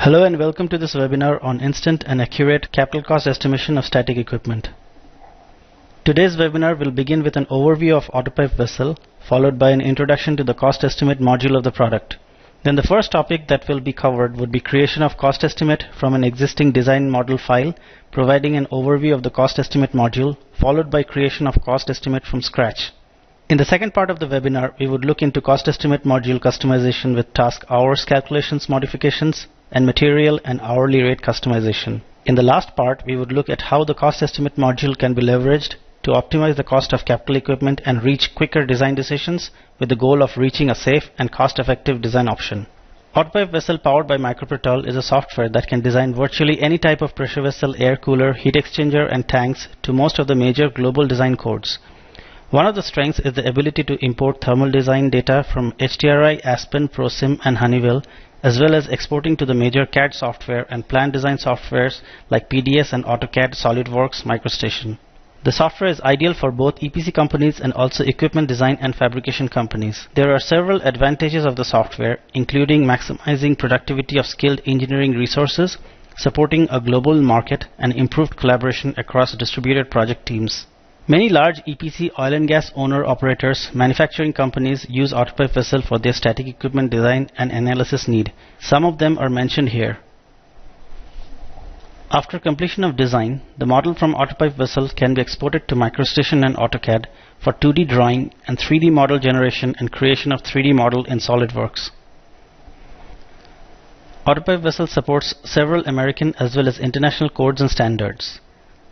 Hello and welcome to this webinar on instant and accurate capital cost estimation of static equipment. Today's webinar will begin with an overview of AutoPIPE vessel, followed by an introduction to the cost estimate module of the product. Then the first topic that will be covered would be creation of cost estimate from an existing design model file, providing an overview of the cost estimate module, followed by creation of cost estimate from scratch. In the second part of the webinar, we would look into cost estimate module customization with task hours calculations modifications and material and hourly rate customization. In the last part, we would look at how the cost estimate module can be leveraged to optimize the cost of capital equipment and reach quicker design decisions with the goal of reaching a safe and cost-effective design option. AutoPIPE vessel powered by Microprotol is a software that can design virtually any type of pressure vessel, air cooler, heat exchanger, and tanks to most of the major global design codes. One of the strengths is the ability to import thermal design data from HDRI, Aspen, ProSim, and Honeywell, as well as exporting to the major CAD software and plant design softwares like PDS and AutoCAD, SolidWorks, MicroStation. The software is ideal for both EPC companies and also equipment design and fabrication companies. There are several advantages of the software, including maximizing productivity of skilled engineering resources, supporting a global market, and improved collaboration across distributed project teams. Many large EPC oil and gas owner-operators manufacturing companies use AutoPIPE vessel for their static equipment design and analysis need. Some of them are mentioned here. After completion of design, the model from AutoPIPE vessel can be exported to MicroStation and AutoCAD for 2D drawing and 3D model generation and creation of 3D model in SolidWorks. AutoPIPE vessel supports several American as well as international codes and standards.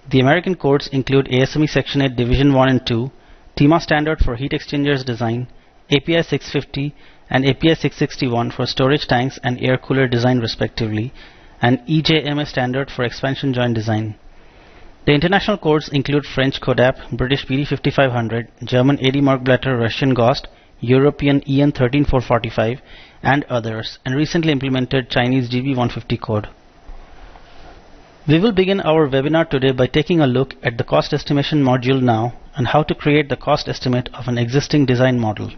The American codes include ASME Section 8 Division 1 and 2, TEMA standard for heat exchangers design, API 650 and API 661 for storage tanks and air cooler design respectively, and EJMA standard for expansion joint design. The international codes include French CODAP, British PD 5500, German AD Markblätter, Russian GOST, European EN 13445, and others, and recently implemented Chinese GB 150 code. We will begin our webinar today by taking a look at the cost estimation module now and how to create the cost estimate of an existing design model.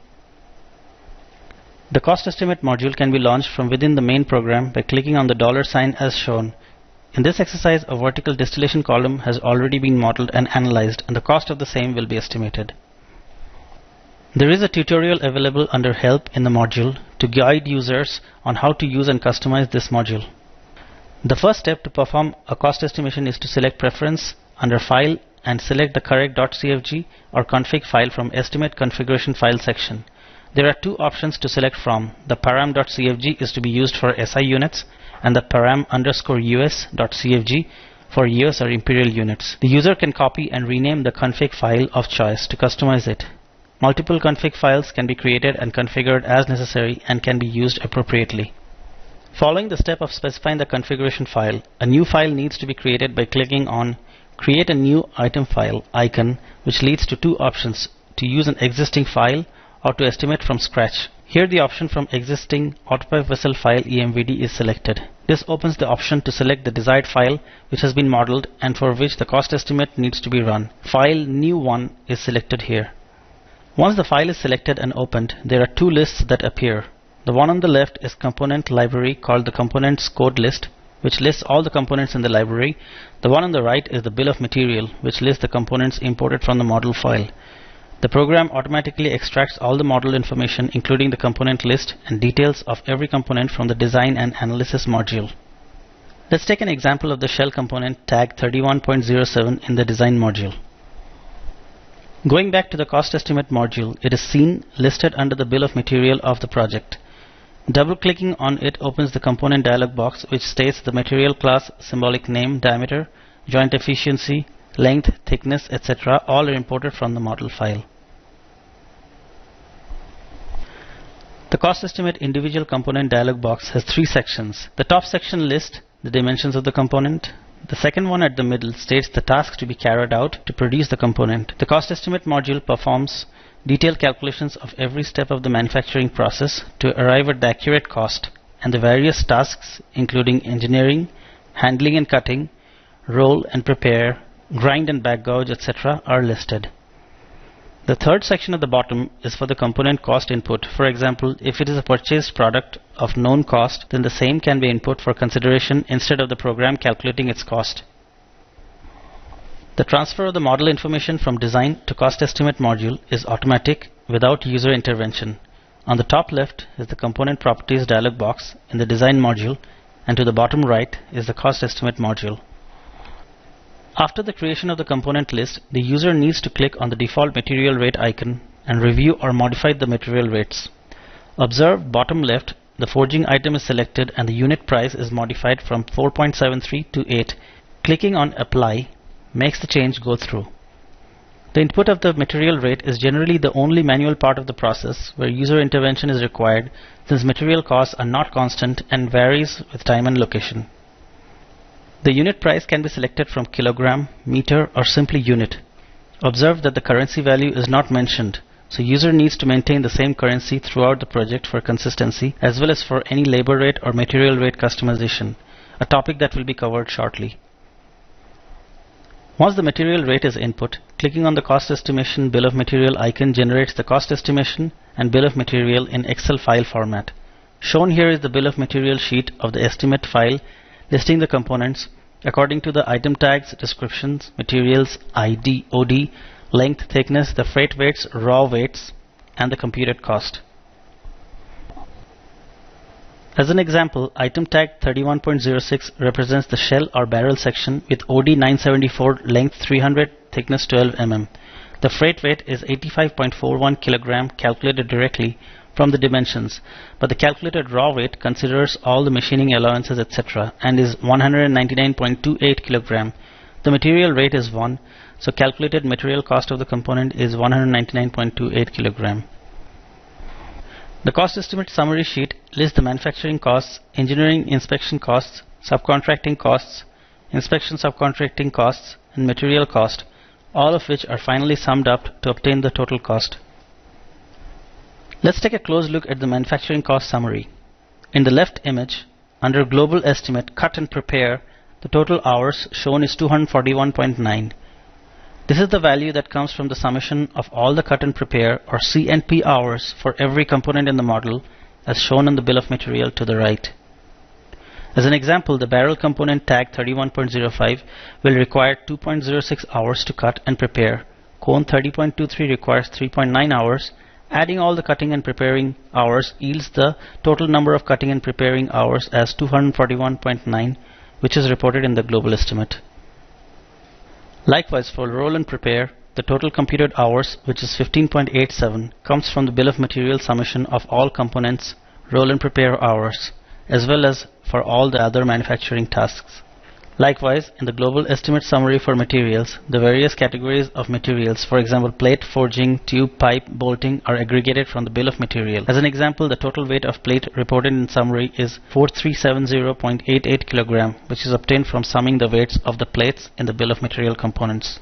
The cost estimate module can be launched from within the main program by clicking on the $ as shown. In this exercise, a vertical distillation column has already been modeled and analyzed, and the cost of the same will be estimated. There is a tutorial available under Help in the module to guide users on how to use and customize this module. The first step to perform a cost estimation is to select Preference under File and select the correct .cfg or config file from Estimate Configuration File section. There are two options to select from. The param.cfg is to be used for SI units and the param_us.cfg for US or imperial units. The user can copy and rename the config file of choice to customize it. Multiple config files can be created and configured as necessary and can be used appropriately. Following the step of specifying the configuration file, a new file needs to be created by clicking on Create a New Item File icon, which leads to two options: to use an existing file or to estimate from scratch. Here the option from existing AutoPIPE vessel file EMVD is selected. This opens the option to select the desired file which has been modeled and for which the cost estimate needs to be run. File New One is selected here. Once the file is selected and opened, there are two lists that appear. The one on the left is component library called the components code list, which lists all the components in the library. The one on the right is the bill of material, which lists the components imported from the model file. The program automatically extracts all the model information, including the component list and details of every component from the design and analysis module. Let's take an example of the shell component tag 31.07 in the design module. Going back to the cost estimate module, it is seen listed under the bill of material of the project. Double-clicking on it opens the component dialog box, which states the material class, symbolic name, diameter, joint efficiency, length, thickness, etc. all are imported from the model file. The cost estimate individual component dialog box has three sections. The top section lists the dimensions of the component. The second one at the middle states the tasks to be carried out to produce the component. The cost estimate module performs detailed calculations of every step of the manufacturing process to arrive at the accurate cost, and the various tasks including engineering, handling and cutting, roll and prepare, grind and back gouge, etc. are listed. The third section at the bottom is for the component cost input. For example, if it is a purchased product of known cost, then the same can be input for consideration instead of the program calculating its cost. The transfer of the model information from design to cost estimate module is automatic without user intervention. On the top left is the component properties dialog box in the design module, and to the bottom right is the cost estimate module. After the creation of the component list, the user needs to click on the default material rate icon and review or modify the material rates. Observe bottom left, the forging item is selected and the unit price is modified from 4.73 to 8. Clicking on apply makes the change go through. The input of the material rate is generally the only manual part of the process where user intervention is required, since material costs are not constant and varies with time and location. The unit price can be selected from kilogram, meter, or simply unit. Observe that the currency value is not mentioned, so user needs to maintain the same currency throughout the project for consistency, as well as for any labor rate or material rate customization, a topic that will be covered shortly. Once the material rate is input, clicking on the cost estimation bill of material icon generates the cost estimation and bill of material in Excel file format. Shown here is the bill of material sheet of the estimate file listing the components according to the item tags, descriptions, materials, ID, OD, length, thickness, the freight weights, raw weights, and the computed cost. As an example, item tag 31.06 represents the shell or barrel section with OD 974, length 300, thickness 12 mm. The freight weight is 85.41 kg calculated directly from the dimensions, but the calculated raw weight considers all the machining allowances etc. and is 199.28 kg. The material rate is 1, so calculated material cost of the component is 199.28 kg. The cost estimate summary sheet lists the manufacturing costs, engineering inspection costs, subcontracting costs, inspection subcontracting costs, and material cost, all of which are finally summed up to obtain the total cost. Let's take a close look at the manufacturing cost summary. In the left image, under Global Estimate, Cut and Prepare, the total hours shown is 241.9. This is the value that comes from the summation of all the cut and prepare or C&P hours for every component in the model, as shown on the bill of material to the right. As an example, the barrel component tag 31.05 will require 2.06 hours to cut and prepare. Cone 30.23 requires 3.9 hours. Adding all the cutting and preparing hours yields the total number of cutting and preparing hours as 241.9, which is reported in the global estimate. Likewise, for roll and prepare, the total computed hours, which is 15.87, comes from the bill of material summation of all components, roll and prepare hours, as well as for all the other manufacturing tasks. Likewise, in the global estimate summary for materials, the various categories of materials, for example plate, forging, tube, pipe, bolting, are aggregated from the bill of material. As an example, the total weight of plate reported in summary is 4370.88 kg, which is obtained from summing the weights of the plates in the bill of material components.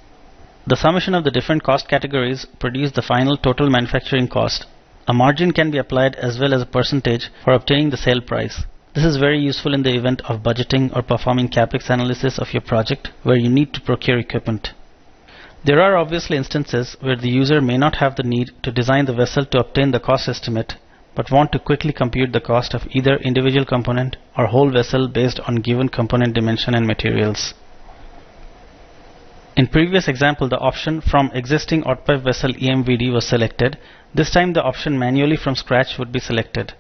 The summation of the different cost categories produce the final total manufacturing cost. A margin can be applied as well as a percentage for obtaining the sale price. This is very useful in the event of budgeting or performing capex analysis of your project where you need to procure equipment. There are obviously instances where the user may not have the need to design the vessel to obtain the cost estimate, but want to quickly compute the cost of either individual component or whole vessel based on given component dimension and materials. In previous example, the option from existing AutoPIPE vessel EMVD was selected. This time the option manually from scratch would be selected.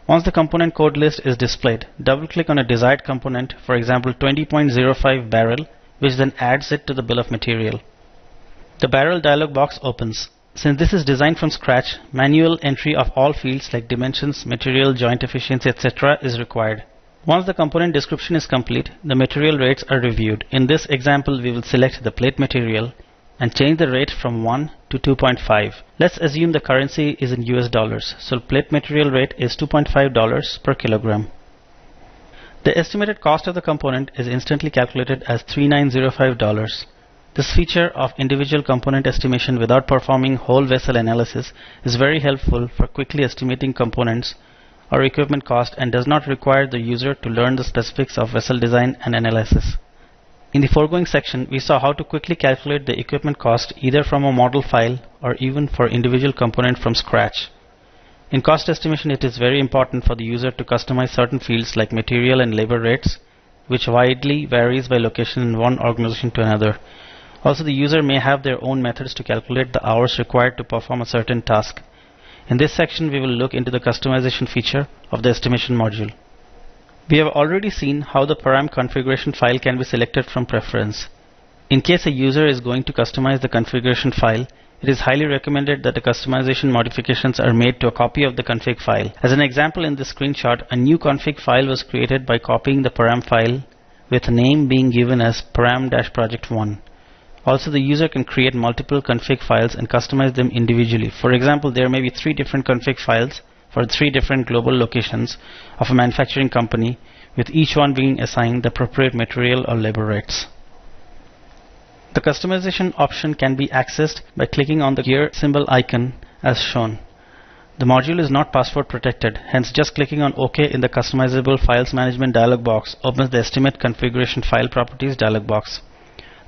Once the component code list is displayed, double-click on a desired component, for example 20.05 barrel, which then adds it to the bill of material. The barrel dialog box opens. Since this is designed from scratch, manual entry of all fields like dimensions, material, joint efficiency, etc. is required. Once the component description is complete, the material rates are reviewed. In this example, we will select the plate material and change the rate from 1 to 2.5. Let's assume the currency is in US dollars, so plate material rate is $2.5 per kilogram. The estimated cost of the component is instantly calculated as $3905. This feature of individual component estimation without performing whole vessel analysis is very helpful for quickly estimating components or equipment cost and does not require the user to learn the specifics of vessel design and analysis. In the foregoing section, we saw how to quickly calculate the equipment cost either from a model file or even for individual component from scratch. In cost estimation, it is very important for the user to customize certain fields like material and labor rates, which widely varies by location in one organization to another. Also, the user may have their own methods to calculate the hours required to perform a certain task. In this section, we will look into the customization feature of the estimation module. We have already seen how the param configuration file can be selected from preference. In case a user is going to customize the configuration file, it is highly recommended that the customization modifications are made to a copy of the config file. As an example, in this screenshot, a new config file was created by copying the param file with a name being given as param-project1. Also, the user can create multiple config files and customize them individually. For example, there may be 3 different config files for 3 different global locations of a manufacturing company, with each one being assigned the appropriate material or labor rates. The customization option can be accessed by clicking on the gear symbol icon as shown. The module is not password protected, hence just clicking on OK in the Customizable Files Management dialog box opens the Estimate Configuration File Properties dialog box.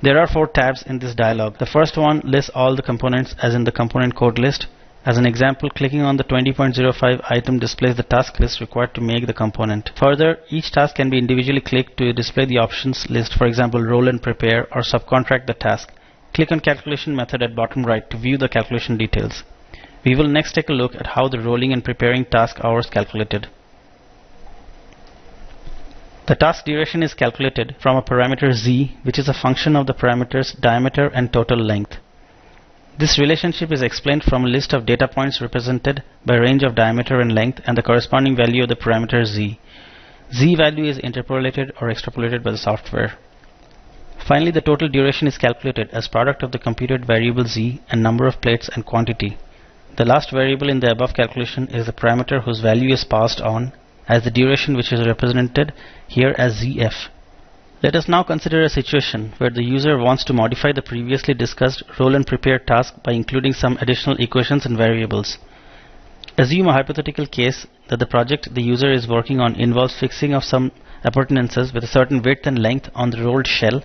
There are 4 tabs in this dialog. The first one lists all the components as in the component code list. As an example, clicking on the 20.05 item displays the task list required to make the component. Further, each task can be individually clicked to display the options list, for example, roll and prepare or subcontract the task. Click on calculation method at bottom right to view the calculation details. We will next take a look at how the rolling and preparing task hours calculated. The task duration is calculated from a parameter z, which is a function of the parameters diameter and total length. This relationship is explained from a list of data points represented by range of diameter and length and the corresponding value of the parameter z. Z value is interpolated or extrapolated by the software. Finally, the total duration is calculated as product of the computed variable z and number of plates and quantity. The last variable in the above calculation is the parameter whose value is passed on as the duration, which is represented here as zf. Let us now consider a situation where the user wants to modify the previously discussed roll and prepare task by including some additional equations and variables. Assume a hypothetical case that the project the user is working on involves fixing of some appurtenances with a certain width and length on the rolled shell,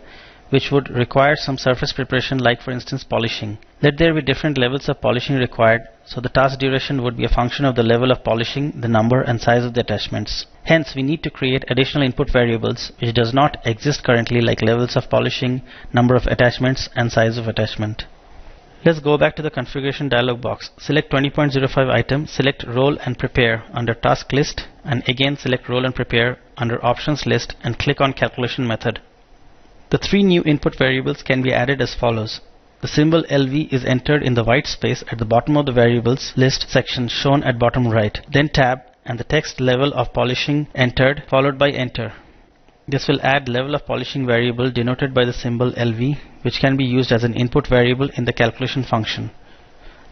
which would require some surface preparation, like for instance polishing. Let there be different levels of polishing required, so the task duration would be a function of the level of polishing, the number and size of the attachments. Hence, we need to create additional input variables which does not exist currently, like levels of polishing, number of attachments and size of attachment. Let's go back to the configuration dialog box. Select 20.05 item, select roll and prepare under task list, and again select roll and prepare under options list and click on calculation method. The 3 new input variables can be added as follows. The symbol LV is entered in the white space at the bottom of the variables list section shown at bottom right. Then tab and the text level of polishing entered, followed by enter. This will add level of polishing variable denoted by the symbol LV, which can be used as an input variable in the calculation function.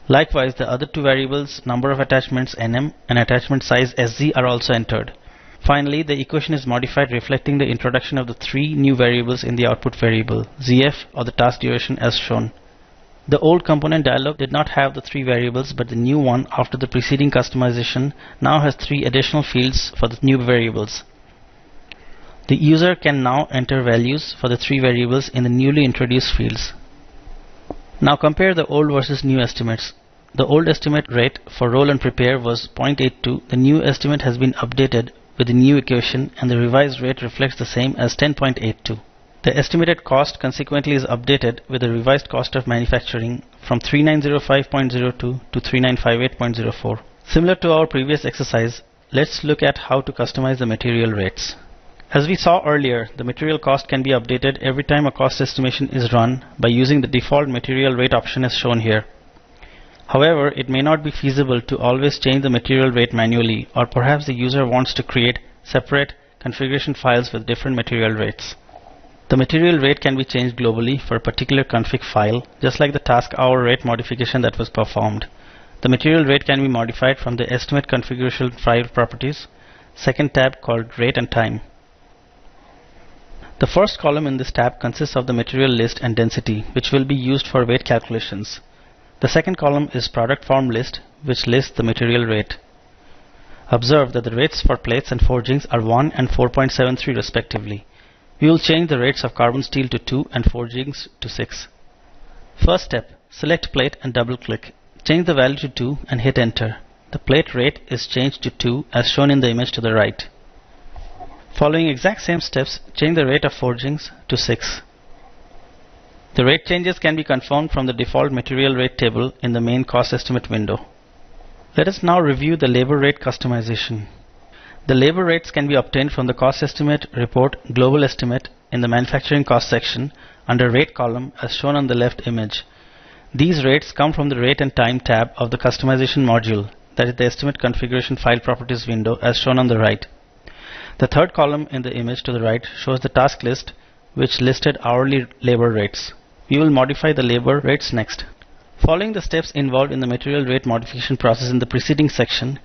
Likewise, the other 2 variables, number of attachments NM and attachment size SZ, are also entered. Finally, the equation is modified reflecting the introduction of the 3 new variables in the output variable, ZF or the task duration as shown. The old component dialog did not have the 3 variables, but the new one after the preceding customization now has 3 additional fields for the new variables. The user can now enter values for the 3 variables in the newly introduced fields. Now compare the old versus new estimates. The old estimate rate for roll and prepare was 0.82. The new estimate has been updated with the new equation, and the revised rate reflects the same as 10.82. The estimated cost consequently is updated with the revised cost of manufacturing from 3905.02 to 3958.04. Similar to our previous exercise, let's look at how to customize the material rates. As we saw earlier, the material cost can be updated every time a cost estimation is run by using the default material rate option as shown here. However, it may not be feasible to always change the material rate manually, or perhaps the user wants to create separate configuration files with different material rates. The material rate can be changed globally for a particular config file, just like the task hour rate modification that was performed. The material rate can be modified from the Estimate Configuration File Properties, second tab called Rate and Time. The first column in this tab consists of the material list and density, which will be used for weight calculations. The second column is product form list, which lists the material rate. Observe that the rates for plates and forgings are 1 and 4.73 respectively. We will change the rates of carbon steel to 2 and forgings to 6. First step, select plate and double click. Change the value to 2 and hit enter. The plate rate is changed to 2 as shown in the image to the right. Following exact same steps, change the rate of forgings to 6. The rate changes can be confirmed from the default material rate table in the main cost estimate window. Let us now review the labor rate customization. The labor rates can be obtained from the cost estimate report global estimate in the manufacturing cost section under rate column as shown on the left image. These rates come from the rate and time tab of the customization module, that is the estimate configuration file properties window as shown on the right. The third column in the image to the right shows the task list which listed hourly labor rates. We will modify the labor rates next. Following the steps involved in the material rate modification process in the preceding section,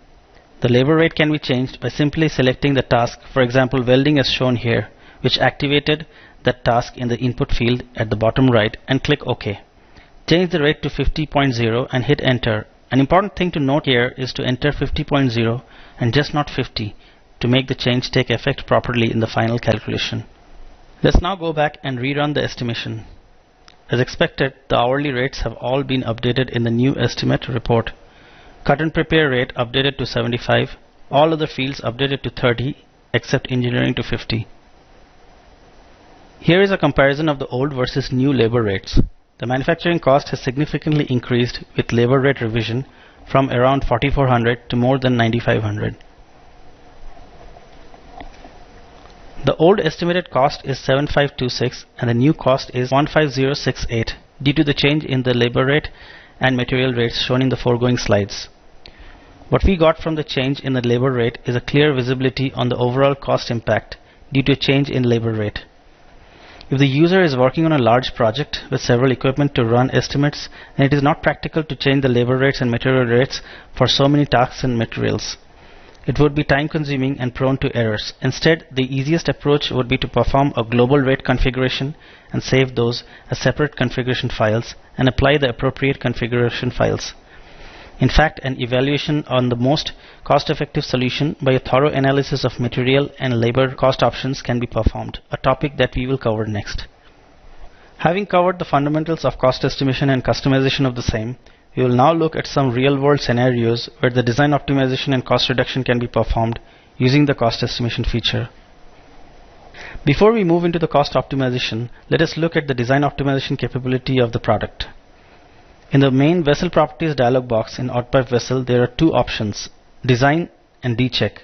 the labor rate can be changed by simply selecting the task, for example welding as shown here, which activated that task in the input field at the bottom right, and click OK. Change the rate to 50.0 and hit enter. An important thing to note here is to enter 50.0 and just not 50 to make the change take effect properly in the final calculation. Let's now go back and rerun the estimation. As expected, the hourly rates have all been updated in the new estimate report. Cut and prepare rate updated to 75, all other fields updated to 30 except engineering to 50. Here is a comparison of the old versus new labor rates. The manufacturing cost has significantly increased with labor rate revision from around 4400 to more than 9500. The old estimated cost is 7526 and the new cost is 15068 due to the change in the labor rate and material rates shown in the foregoing slides. What we got from the change in the labor rate is a clear visibility on the overall cost impact due to a change in labor rate. If the user is working on a large project with several equipment to run estimates, then it is not practical to change the labor rates and material rates for so many tasks and materials. It would be time consuming and prone to errors. Instead, the easiest approach would be to perform a global rate configuration and save those as separate configuration files and apply the appropriate configuration files. In fact, an evaluation on the most cost-effective solution by a thorough analysis of material and labor cost options can be performed, a topic that we will cover next. Having covered the fundamentals of cost estimation and customization of the same, we will now look at some real-world scenarios where the design optimization and cost reduction can be performed using the cost estimation feature. Before we move into the cost optimization, let us look at the design optimization capability of the product. In the main Vessel Properties dialog box in AutoPIPE Vessel, there are two options, Design and D-Check.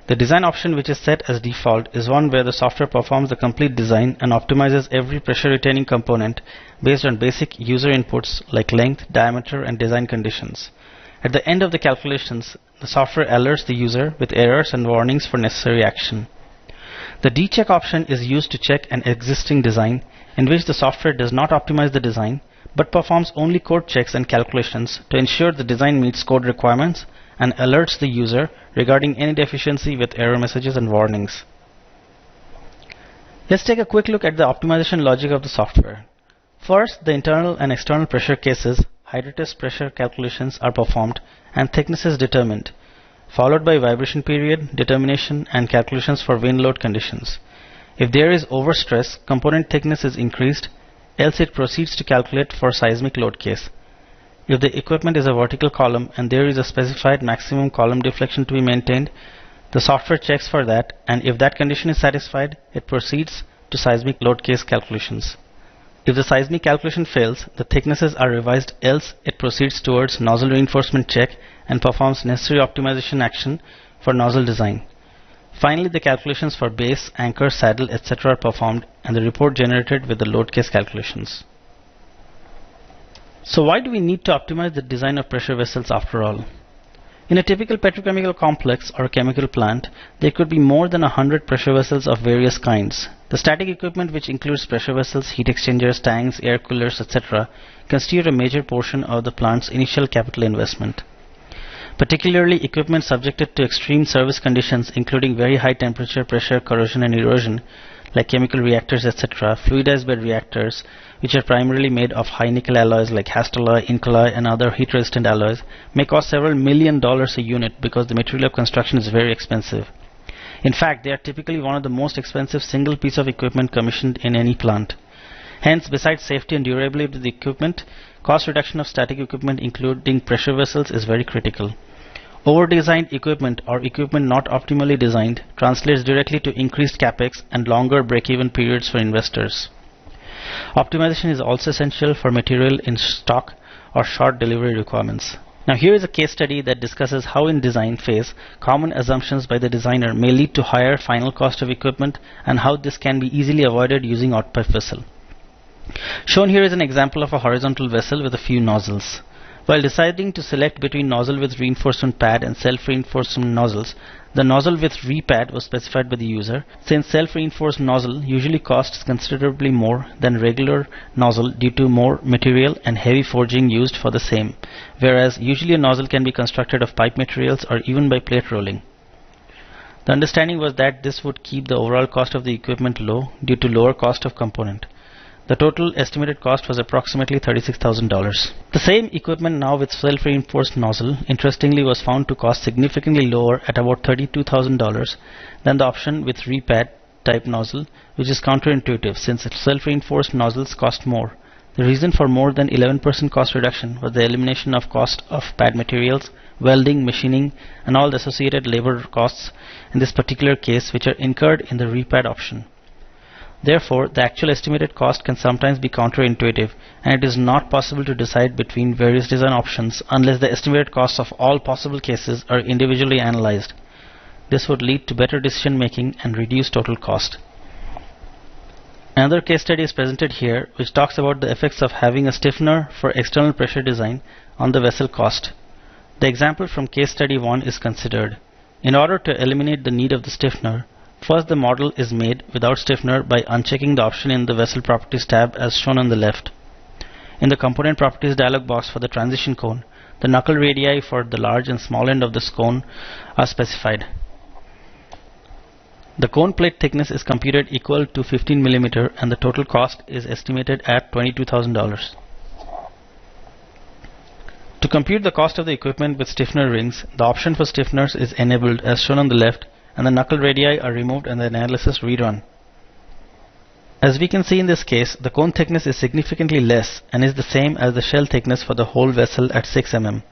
The design option, which is set as default, is one where the software performs the complete design and optimizes every pressure retaining component based on basic user inputs like length, diameter, and design conditions. At the end of the calculations, the software alerts the user with errors and warnings for necessary action. The D-Check option is used to check an existing design in which the software does not optimize the design but performs only code checks and calculations to ensure the design meets code requirements and alerts the user regarding any deficiency with error messages and warnings. Let's take a quick look at the optimization logic of the software. First, the internal and external pressure cases, hydrotest pressure calculations are performed and thickness is determined, followed by vibration period, determination, and calculations for wind load conditions. If there is overstress, component thickness is increased, else it proceeds to calculate for seismic load case. If the equipment is a vertical column and there is a specified maximum column deflection to be maintained, the software checks for that, and if that condition is satisfied, it proceeds to seismic load case calculations. If the seismic calculation fails, the thicknesses are revised, else it proceeds towards nozzle reinforcement check and performs necessary optimization action for nozzle design. Finally, the calculations for base, anchor, saddle, etc. are performed and the report generated with the load case calculations. So why do we need to optimize the design of pressure vessels after all? In a typical petrochemical complex or chemical plant, there could be more than 100 pressure vessels of various kinds. The static equipment, which includes pressure vessels, heat exchangers, tanks, air coolers, etc., constitute a major portion of the plant's initial capital investment. Particularly equipment subjected to extreme service conditions including very high temperature, pressure, corrosion and erosion like chemical reactors, etc., fluidized bed reactors, which are primarily made of high nickel alloys like Hastelloy, Incolloy and other heat resistant alloys, may cost several $1 million a unit because the material of construction is very expensive. In fact, they are typically one of the most expensive single piece of equipment commissioned in any plant. Hence, besides safety and durability of the equipment, cost reduction of static equipment including pressure vessels is very critical. Over-designed equipment or equipment not optimally designed translates directly to increased capex and longer break-even periods for investors. Optimization is also essential for material in stock or short delivery requirements. Now here is a case study that discusses how in design phase common assumptions by the designer may lead to higher final cost of equipment and how this can be easily avoided using AutoPIPE vessel. Shown here is an example of a horizontal vessel with a few nozzles. While deciding to select between nozzle with reinforcement pad and self-reinforcement nozzles, the nozzle with repad was specified by the user, since self-reinforced nozzle usually costs considerably more than regular nozzle due to more material and heavy forging used for the same, whereas usually a nozzle can be constructed of pipe materials or even by plate rolling. The understanding was that this would keep the overall cost of the equipment low due to lower cost of component. The total estimated cost was approximately $36,000. The same equipment now with self-reinforced nozzle, interestingly, was found to cost significantly lower at about $32,000 than the option with repad type nozzle, which is counterintuitive since self-reinforced nozzles cost more. The reason for more than 11% cost reduction was the elimination of cost of pad materials, welding, machining, and all the associated labor costs in this particular case, which are incurred in the repad option. Therefore, the actual estimated cost can sometimes be counterintuitive, and it is not possible to decide between various design options unless the estimated costs of all possible cases are individually analyzed. This would lead to better decision making and reduce total cost. Another case study is presented here, which talks about the effects of having a stiffener for external pressure design on the vessel cost. The example from case study 1 is considered. In order to eliminate the need of the stiffener, first, the model is made without stiffener by unchecking the option in the Vessel Properties tab as shown on the left. In the Component Properties dialog box for the transition cone, the knuckle radii for the large and small end of this cone are specified. The cone plate thickness is computed equal to 15 mm and the total cost is estimated at $22,000. To compute the cost of the equipment with stiffener rings, the option for stiffeners is enabled as shown on the left, and the knuckle radii are removed and the analysis rerun. As we can see in this case, the cone thickness is significantly less and is the same as the shell thickness for the whole vessel at 6 mm.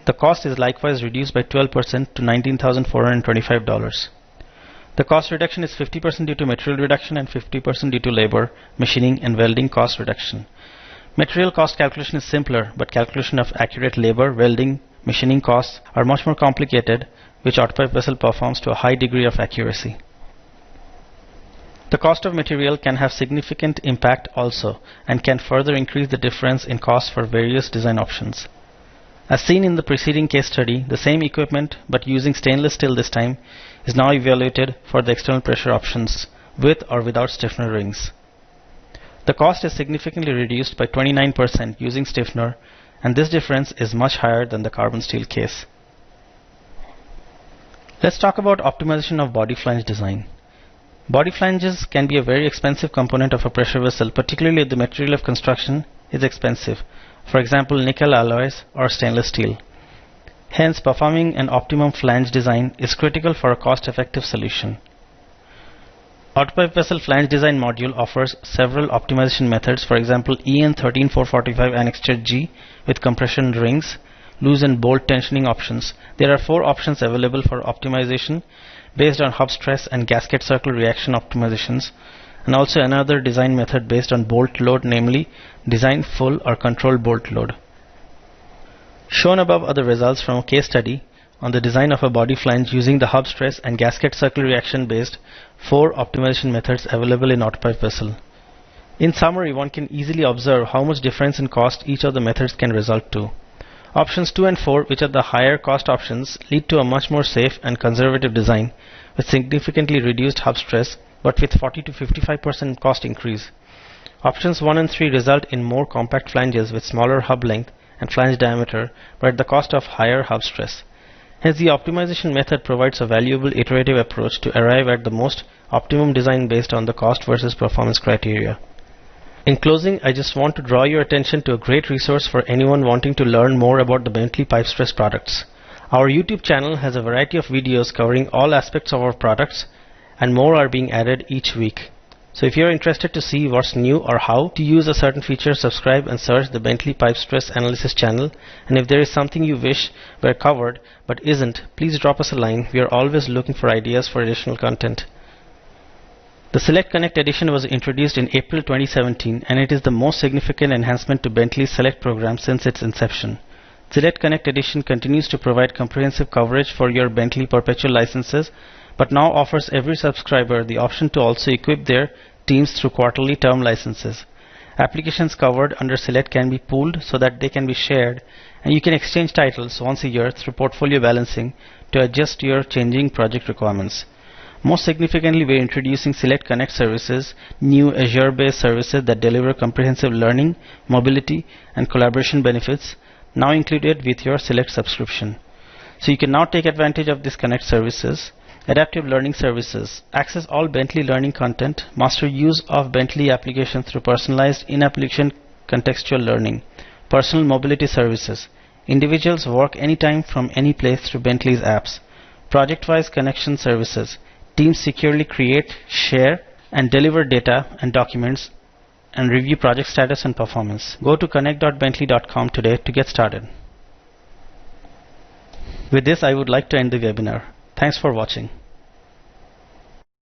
The cost is likewise reduced by 12% to $19,425. The cost reduction is 50% due to material reduction and 50% due to labor, machining, and welding cost reduction. Material cost calculation is simpler, but calculation of accurate labor, welding, machining costs are much more complicated, which AutoPIPE vessel performs to a high degree of accuracy. The cost of material can have significant impact also and can further increase the difference in cost for various design options. As seen in the preceding case study, the same equipment but using stainless steel this time is now evaluated for the external pressure options with or without stiffener rings. The cost is significantly reduced by 29% using stiffener, and this difference is much higher than the carbon steel case. Let's talk about optimization of body flange design. Body flanges can be a very expensive component of a pressure vessel, particularly if the material of construction is expensive, for example nickel alloys or stainless steel. Hence, performing an optimum flange design is critical for a cost-effective solution. AutoPIPE vessel flange design module offers several optimization methods, for example EN 13445 Annexure G with compression rings, loose and bolt tensioning options. There are 4 options available for optimization based on hub stress and gasket circle reaction optimizations, and also another design method based on bolt load, namely design full or control bolt load. Shown above are the results from a case study on the design of a body flange using the hub stress and gasket circle reaction based 4 optimization methods available in AutoPIPE vessel. In summary, one can easily observe how much difference in cost each of the methods can result to. Options 2 and 4, which are the higher cost options, lead to a much more safe and conservative design with significantly reduced hub stress but with 40 to 55% cost increase. Options 1 and 3 result in more compact flanges with smaller hub length and flange diameter but at the cost of higher hub stress. Hence, the optimization method provides a valuable iterative approach to arrive at the most optimum design based on the cost versus performance criteria. In closing, I just want to draw your attention to a great resource for anyone wanting to learn more about the Bentley pipe stress products. Our YouTube channel has a variety of videos covering all aspects of our products, and more are being added each week. So if you're interested to see what's new or how to use a certain feature, subscribe and search the Bentley Pipe Stress Analysis channel. And if there is something you wish were covered but isn't, please drop us a line. We are always looking for ideas for additional content. The Select Connect edition was introduced in April 2017, and it is the most significant enhancement to Bentley's Select program since its inception. Select Connect edition continues to provide comprehensive coverage for your Bentley perpetual licenses, but now offers every subscriber the option to also equip their teams through quarterly term licenses. Applications covered under Select can be pooled so that they can be shared, and you can exchange titles once a year through portfolio balancing to adjust your changing project requirements. Most significantly, we are introducing Select Connect services, new Azure-based services that deliver comprehensive learning, mobility, and collaboration benefits, now included with your Select subscription. So you can now take advantage of these Connect services. Adaptive learning services. Access all Bentley learning content. Master use of Bentley applications through personalized in-application contextual learning. Personal mobility services. Individuals work anytime from any place through Bentley's apps. Project-wise connection services. Teams securely create, share, and deliver data and documents and review project status and performance. Go to connect.bentley.com today to get started. With this, I would like to end the webinar. Thanks for watching.